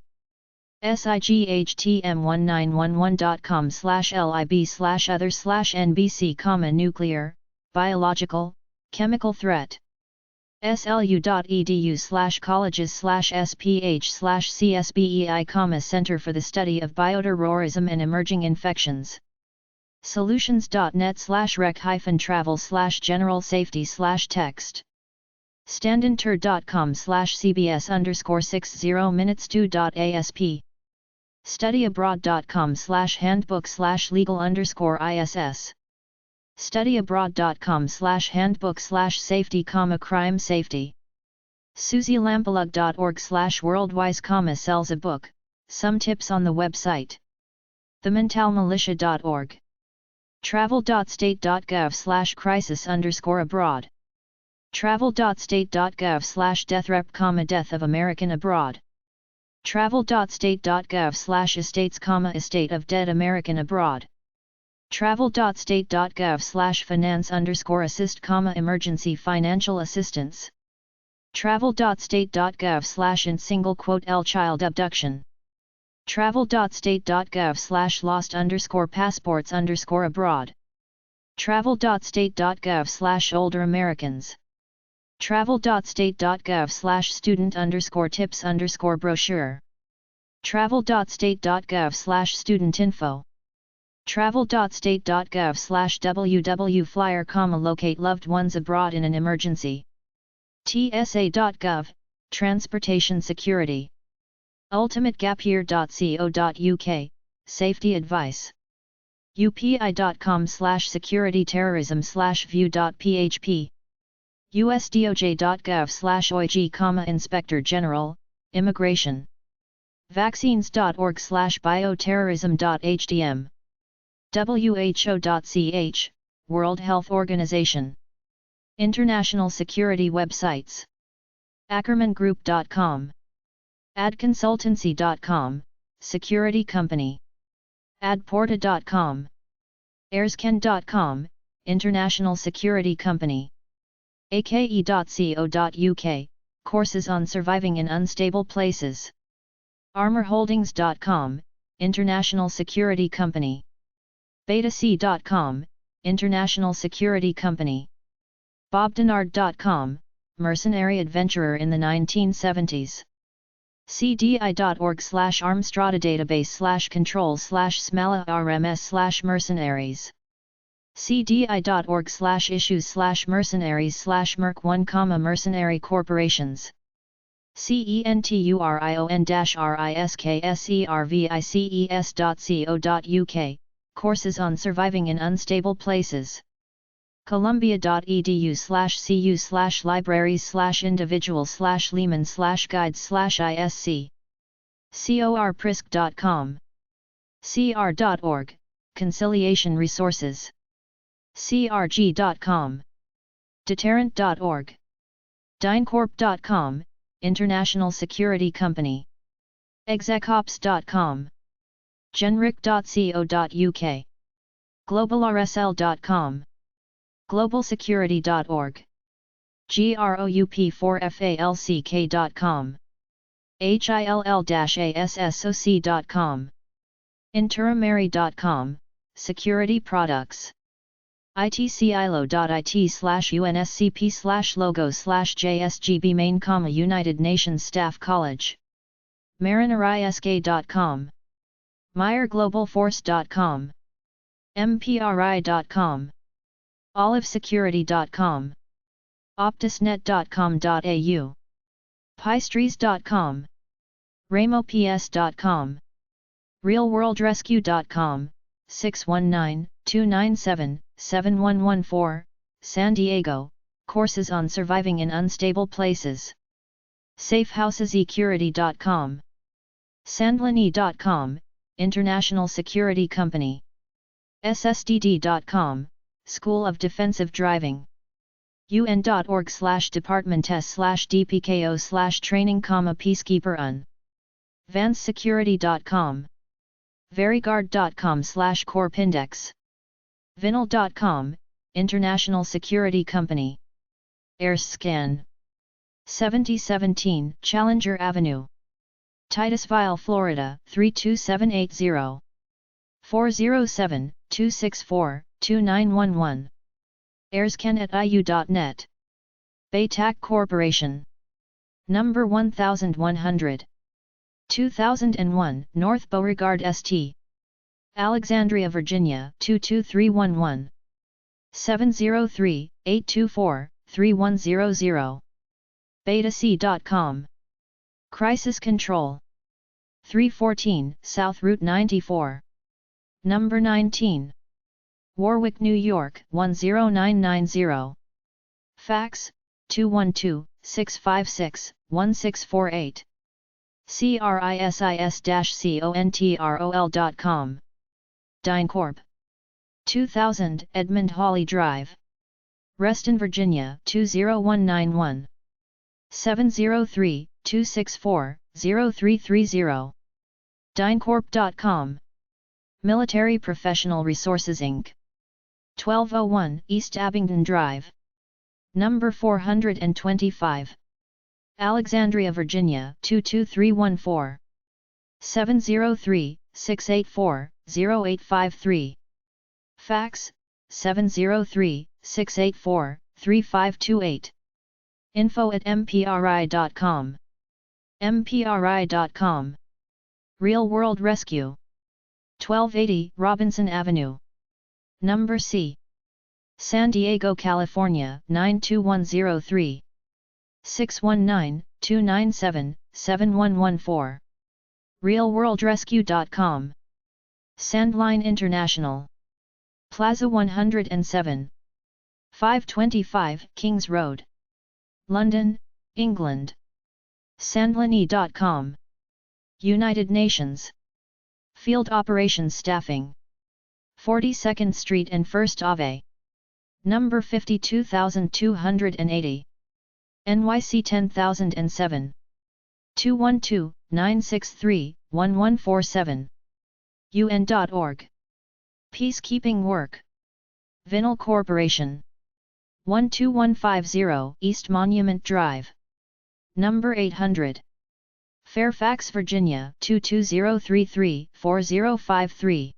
sightm1911.com/lib/other/NBC, nuclear, biological, chemical threat. slu.edu/colleges/sph/csbei, Center for the Study of Bioterrorism and Emerging Infections. solutions.net/rec-travel/general safety/text. standinter.com/cbs_60minutes2.asp. studyabroad.com/handbook/legal_ISS. studyabroad.com/handbook/safety, crime safety. susielambalug.org/worldwise, sells a book, some tips on the website. thementalmilitia.org. travel.state.gov/crisis_abroad. travel.state.gov/deathrep, death of American abroad. travel.state.gov/estates, estate of dead American abroad. travel.state.gov/finance_assist, emergency financial assistance. travel.state.gov/int_L child abduction. travel.state.gov/lost_passports_abroad. travel.state.gov/older Americans. travel.state.gov/student_tips_brochure. travel.state.gov/studentinfo. travel.state.gov/www flyer, locate loved ones abroad in an emergency. tsa.gov, transportation security. ultimategapyear.co.uk, safety advice. upi.com/security-terrorism/view.php. usdoj.gov/oig, Inspector General, Immigration. vaccines.org/bioterrorism.hdm. who.ch, World Health Organization. International security websites. ackermangroup.com. adconsultancy.com, security company. adporta.com. airscan.com, international security company. ake.co.uk, courses on surviving in unstable places. armorholdings.com, international security company. betac.com, international security company. bobdenard.com, mercenary adventurer in the 1970s. cdi.org/armstrada database/controls/smala/rms/mercenaries. cdi.org/issues/mercenaries/merc1, mercenary corporations. centuriskservices.co.uk, courses on surviving in unstable places. columbia.edu/cu/libraries/individuals/lehman/guides/isc. corprisk.com. cr.org, conciliation resources. crg.com. deterrent.org. dynecorp.com, international security company. execops.com. genric.co.uk. globalrsl.com. globalsecurity.org. group4falck.com. hill-assoc.com. Intermary.com, Security Products. itcilo.it/unscp/logo/jsgb main, United Nations Staff College. marinerisk.com. MeyerGlobalForce.com. mpri.com. olivesecurity.com. optusnet.com.au. Pystries.com. ramops.com. realworldrescue.com, 619-297-7114, San Diego, courses on surviving in unstable places. safehousesecurity.com. sandlini.com, international security company. ssdd.com, School of Defensive Driving. un.org/departments/dpko/training, peacekeeper un. vansecurity.com. veryguard.com/corpindex. vinyl.com, international security company. AirScan. 7017 Challenger Avenue, Titusville, Florida 32780. 407-264-2911. airscan@iu.net. Baytac Corporation. Number 1100. 2001 North Beauregard St. Alexandria, Virginia 22311. 703-824-3100. betac.com. Crisis Control. 314 South Route 94. Number 19. Warwick, New York 10990. Fax, 212-656-1648. crisis-control.com. DynCorp. 2000 Edmund Hawley Drive, Reston, Virginia 20191. 703-264-0330. DynCorp.com. Military Professional Resources Inc. 1201 East Abingdon Drive, Number 425. Alexandria, Virginia 22314. 703-684-0853. Fax, 703-684-3528. info@mpri.com. mpri.com. Real World Rescue. 1280 Robinson Avenue, Number C. San Diego, California 92103. 619-297-7114. realworldrescue.com. Sandline International. Plaza 107. 525 Kings Road, London, England. Sandlini.com. United Nations. Field Operations Staffing. 42nd Street and 1st Ave. Number 52280. NYC 10007. 212-963-1147. UN.org. Peacekeeping Work. Vinyl Corporation. 12150 East Monument Drive, Number 800. Fairfax, Virginia 22033-4053.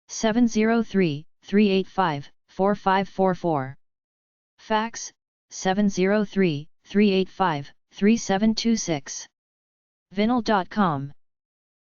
703-385-4544. Fax, 703-385-3726. Vinyl.com.